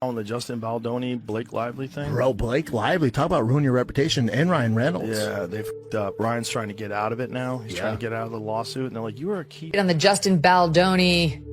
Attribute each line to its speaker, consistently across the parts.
Speaker 1: On the Justin Baldoni, Blake Lively thing?
Speaker 2: Bro, Blake Lively, talk about ruin your reputation, and Ryan Reynolds.
Speaker 1: Yeah, they fucked up. Ryan's trying to get out of it now. He's trying to get out of the lawsuit, and they're like, you were a key.
Speaker 3: On the Justin Baldoni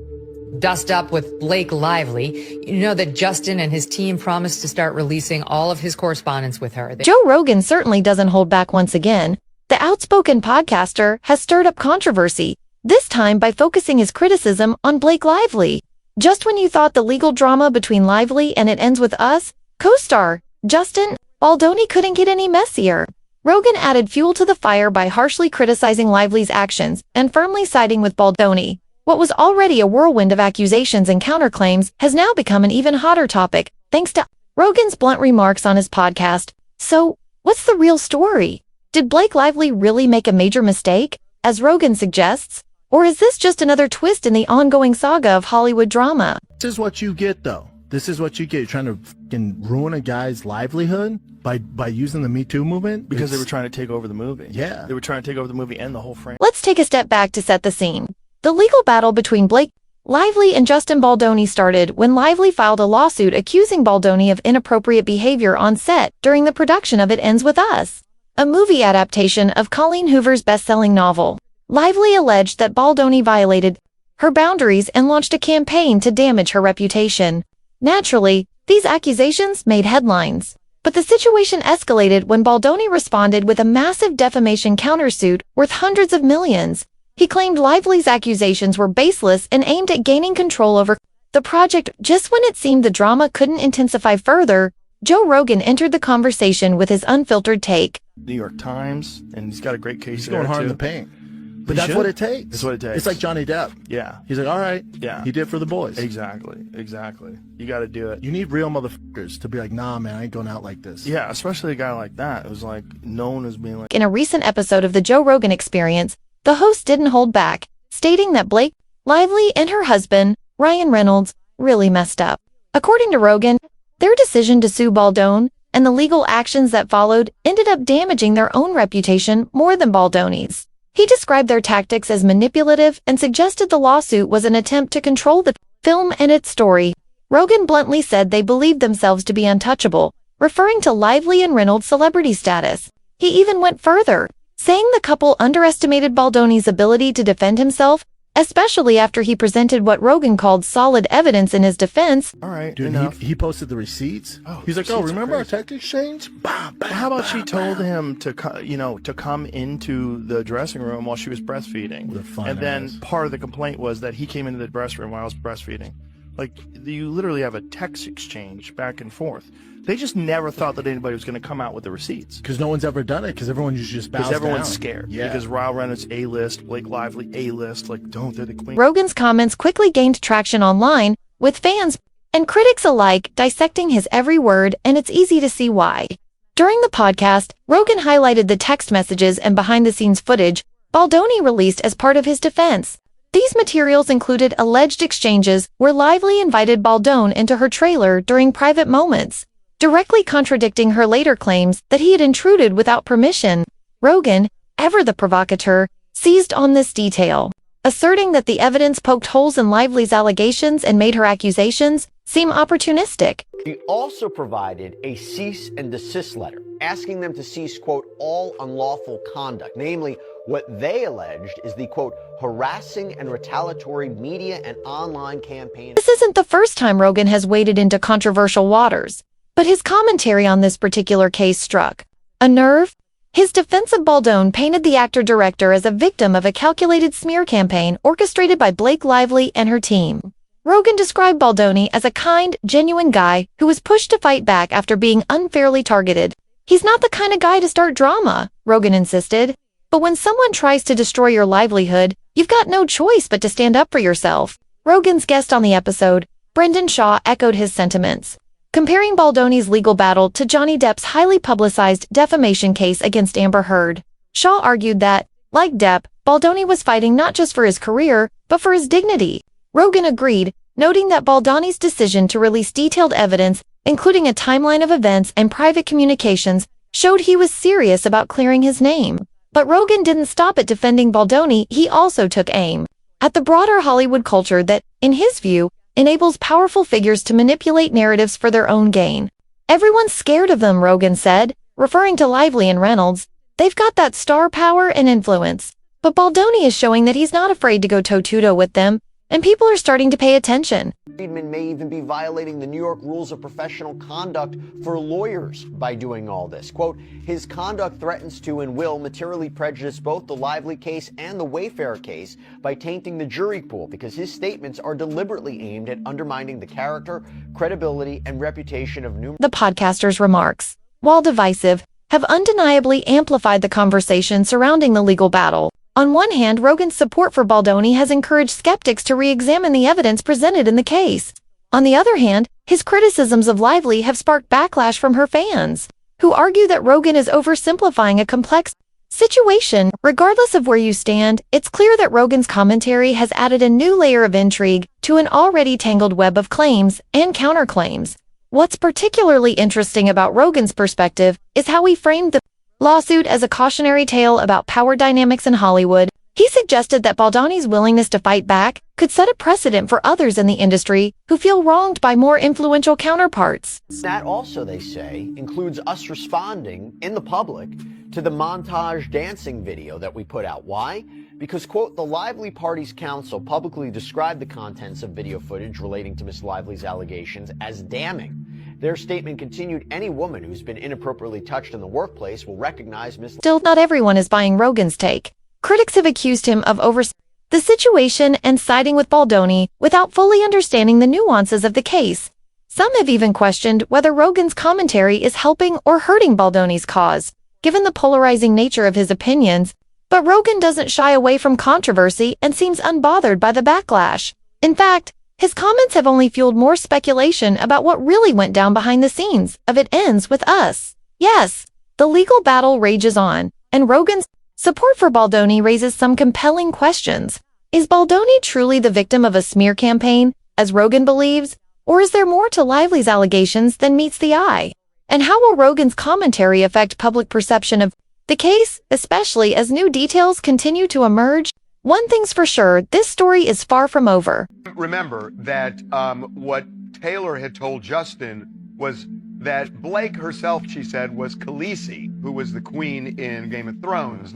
Speaker 3: dust up with Blake Lively, you know that Justin and his team promised to start releasing all of his correspondence with her.
Speaker 4: Joe Rogan certainly doesn't hold back once again. The outspoken podcaster has stirred up controversy, this time by focusing his criticism on Blake Lively. Just when you thought the legal drama between Lively and It Ends With Us co-star Justin Baldoni couldn't get any messier, Rogan added fuel to the fire by harshly criticizing Lively's actions and firmly siding with Baldoni. What was already a whirlwind of accusations and counterclaims has now become an even hotter topic, thanks to Rogan's blunt remarks on his podcast. So, what's the real story? Did Blake Lively really make a major mistake, as Rogan suggests? Or is this just another twist in the ongoing saga of Hollywood drama?
Speaker 2: This is what you get, though. This is what you get. You're trying to fucking ruin a guy's livelihood by using the Me Too movement?
Speaker 1: Because they were trying to take over the movie.
Speaker 2: Yeah.
Speaker 1: They were trying to take over the movie and the whole franchise.
Speaker 4: Let's take a step back to set the scene. The legal battle between Blake Lively and Justin Baldoni started when Lively filed a lawsuit accusing Baldoni of inappropriate behavior on set during the production of It Ends With Us, a movie adaptation of Colleen Hoover's best-selling novel. Lively alleged that Baldoni violated her boundaries and launched a campaign to damage her reputation. Naturally, these accusations made headlines. But the situation escalated when Baldoni responded with a massive defamation countersuit worth hundreds of millions. He claimed Lively's accusations were baseless and aimed at gaining control over the project. Just when it seemed the drama couldn't intensify further, Joe Rogan entered the conversation with his unfiltered take.
Speaker 1: New York Times, and he's got a great case
Speaker 2: He's
Speaker 1: there,
Speaker 2: going hard in
Speaker 1: too.
Speaker 2: the paint. But that's what it takes.
Speaker 1: That's what it takes.
Speaker 2: It's like Johnny Depp.
Speaker 1: Yeah.
Speaker 2: He's like, all right.
Speaker 1: Yeah.
Speaker 2: He did it for the boys.
Speaker 1: Exactly. You got to do it.
Speaker 2: You need real motherfuckers to be like, nah, man, I ain't going out like this.
Speaker 1: Yeah, especially a guy like that. It was like known as being like...
Speaker 4: In a recent episode of the Joe Rogan Experience, the host didn't hold back, stating that Blake Lively and her husband, Ryan Reynolds, really messed up. According to Rogan, their decision to sue Baldoni and the legal actions that followed ended up damaging their own reputation more than Baldoni's. He described their tactics as manipulative and suggested the lawsuit was an attempt to control the film and its story. Rogan bluntly said they believed themselves to be untouchable, referring to Lively and Reynolds' celebrity status. He even went further, saying the couple underestimated Baldoni's ability to defend himself, especially after he presented what Rogan called solid evidence in his defense.
Speaker 1: All right,
Speaker 2: Dude,
Speaker 1: enough.
Speaker 2: he posted the receipts.
Speaker 1: Oh,
Speaker 2: He's like,
Speaker 1: receipts
Speaker 2: oh,
Speaker 1: are
Speaker 2: remember our
Speaker 1: crazy.
Speaker 2: tech exchange? Bah, bah,
Speaker 1: Well, how about
Speaker 2: bah,
Speaker 1: she
Speaker 2: bah.
Speaker 1: told him to come into the dressing room while she was breastfeeding,
Speaker 2: With a fine
Speaker 1: and then
Speaker 2: ass.
Speaker 1: part of the complaint was that he came into the dressing room while I was breastfeeding. Like, you literally have a text exchange back and forth. They just never thought that anybody was going to come out with the receipts.
Speaker 2: Because no one's ever done it, because everyone usually just bows
Speaker 1: Because everyone's
Speaker 2: down.
Speaker 1: scared.
Speaker 2: Yeah.
Speaker 1: Because Ryan Reynolds A-list, Blake Lively A-list, like, they're the queen.
Speaker 4: Rogan's comments quickly gained traction online, with fans and critics alike dissecting his every word, and it's easy to see why. During the podcast, Rogan highlighted the text messages and behind-the-scenes footage Baldoni released as part of his defense. These materials included alleged exchanges where Lively invited Baldoni into her trailer during private moments, directly contradicting her later claims that he had intruded without permission. Rogan, ever the provocateur, seized on this detail, asserting that the evidence poked holes in Lively's allegations and made her accusations seem opportunistic.
Speaker 5: He also provided a cease and desist letter, asking them to cease, quote, all unlawful conduct, namely what they alleged is the, quote, harassing and retaliatory media and online campaign.
Speaker 4: This isn't the first time Rogan has waded into controversial waters, but his commentary on this particular case struck a nerve. His defense of Baldoni painted the actor-director as a victim of a calculated smear campaign orchestrated by Blake Lively and her team. Rogan described Baldoni as a kind, genuine guy who was pushed to fight back after being unfairly targeted. He's not the kind of guy to start drama, Rogan insisted. But when someone tries to destroy your livelihood, you've got no choice but to stand up for yourself. Rogan's guest on the episode, Brendan Shaw, echoed his sentiments, comparing Baldoni's legal battle to Johnny Depp's highly publicized defamation case against Amber Heard. Shaw argued that, like Depp, Baldoni was fighting not just for his career, but for his dignity. Rogan agreed, noting that Baldoni's decision to release detailed evidence, including a timeline of events and private communications, showed he was serious about clearing his name. But Rogan didn't stop at defending Baldoni. He also took aim at the broader Hollywood culture that, in his view, enables powerful figures to manipulate narratives for their own gain. Everyone's scared of them, Rogan said, referring to Lively and Reynolds. They've got that star power and influence. But Baldoni is showing that he's not afraid to go toe-to-toe with them, and people are starting to pay attention.
Speaker 5: Friedman may even be violating the New York rules of professional conduct for lawyers by doing all this. Quote, his conduct threatens to and will materially prejudice both the Lively case and the Wayfair case by tainting the jury pool because his statements are deliberately aimed at undermining the character, credibility, and reputation of numerous...
Speaker 4: The podcaster's remarks, while divisive, have undeniably amplified the conversation surrounding the legal battle. On one hand, Rogan's support for Baldoni has encouraged skeptics to re-examine the evidence presented in the case. On the other hand, his criticisms of Lively have sparked backlash from her fans, who argue that Rogan is oversimplifying a complex situation. Regardless of where you stand, it's clear that Rogan's commentary has added a new layer of intrigue to an already tangled web of claims and counterclaims. What's particularly interesting about Rogan's perspective is how he framed the lawsuit as a cautionary tale about power dynamics in Hollywood. He suggested that Baldoni's willingness to fight back could set a precedent for others in the industry who feel wronged by more influential counterparts.
Speaker 5: That also, they say, includes us responding in the public to the montage dancing video that we put out. Why? Because, quote, the Lively Party's counsel publicly described the contents of video footage relating to Miss Lively's allegations as damning. Their statement continued, any woman who's been inappropriately touched in the workplace will recognize Miss...
Speaker 4: Still, not everyone is buying Rogan's take. Critics have accused him of the situation and siding with Baldoni without fully understanding the nuances of the case. Some have even questioned whether Rogan's commentary is helping or hurting Baldoni's cause, given the polarizing nature of his opinions. But Rogan doesn't shy away from controversy and seems unbothered by the backlash. In fact, his comments have only fueled more speculation about what really went down behind the scenes of It Ends With Us. Yes, the legal battle rages on, and Rogan's support for Baldoni raises some compelling questions. Is Baldoni truly the victim of a smear campaign, as Rogan believes, or is there more to Lively's allegations than meets the eye? And how will Rogan's commentary affect public perception of the case, especially as new details continue to emerge? One thing's for sure, this story is far from over.
Speaker 6: Remember that what Taylor had told Justin was that Blake herself, she said, was Khaleesi, who was the queen in Game of Thrones,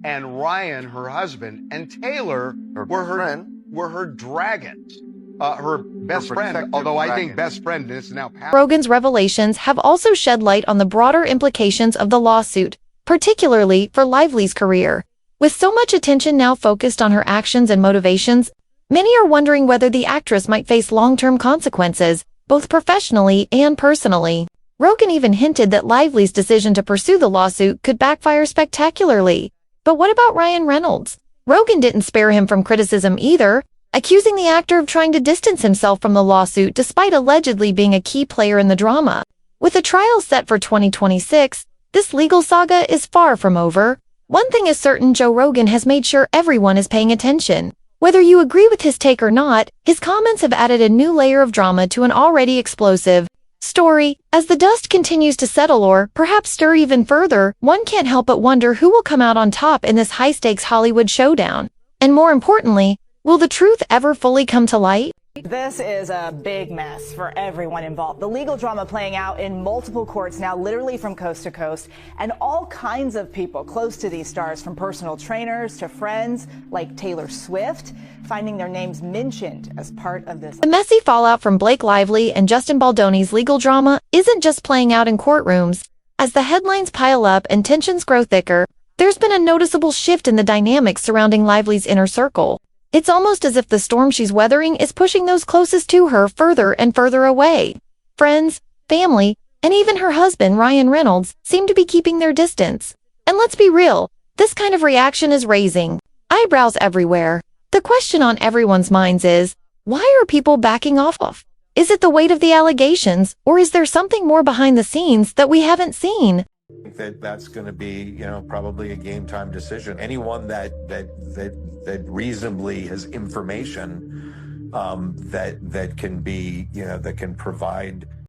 Speaker 6: and Ryan, her husband, and Taylor were her dragons, her best friend. Although I think best friend is now past.
Speaker 4: Rogan's revelations have also shed light on the broader implications of the lawsuit, particularly for Lively's career. With so much attention now focused on her actions and motivations, many are wondering whether the actress might face long-term consequences, both professionally and personally. Rogan even hinted that Lively's decision to pursue the lawsuit could backfire spectacularly. But what about Ryan Reynolds? Rogan didn't spare him from criticism either, accusing the actor of trying to distance himself from the lawsuit despite allegedly being a key player in the drama. With a trial set for 2026, this legal saga is far from over. One thing is certain, Joe Rogan has made sure everyone is paying attention. Whether you agree with his take or not, his comments have added a new layer of drama to an already explosive story. As the dust continues to settle or perhaps stir even further, one can't help but wonder who will come out on top in this high-stakes Hollywood showdown. And more importantly, will the truth ever fully come to light?
Speaker 7: This is a big mess for everyone involved. The legal drama playing out in multiple courts now, literally from coast to coast, and all kinds of people close to these stars, from personal trainers to friends like Taylor Swift, finding their names mentioned as part of this.
Speaker 4: The messy fallout from Blake Lively and Justin Baldoni's legal drama isn't just playing out in courtrooms. As the headlines pile up and tensions grow thicker, there's been a noticeable shift in the dynamics surrounding Lively's inner circle. It's almost as if the storm she's weathering is pushing those closest to her further and further away. Friends, family, and even her husband, Ryan Reynolds, seem to be keeping their distance. And let's be real, this kind of reaction is raising eyebrows everywhere. The question on everyone's minds is, why are people backing off? Is it the weight of the allegations, or is there something more behind the scenes that we haven't seen?
Speaker 8: I think that's going to be, probably a game time decision. Anyone that reasonably has information that can be, that can provide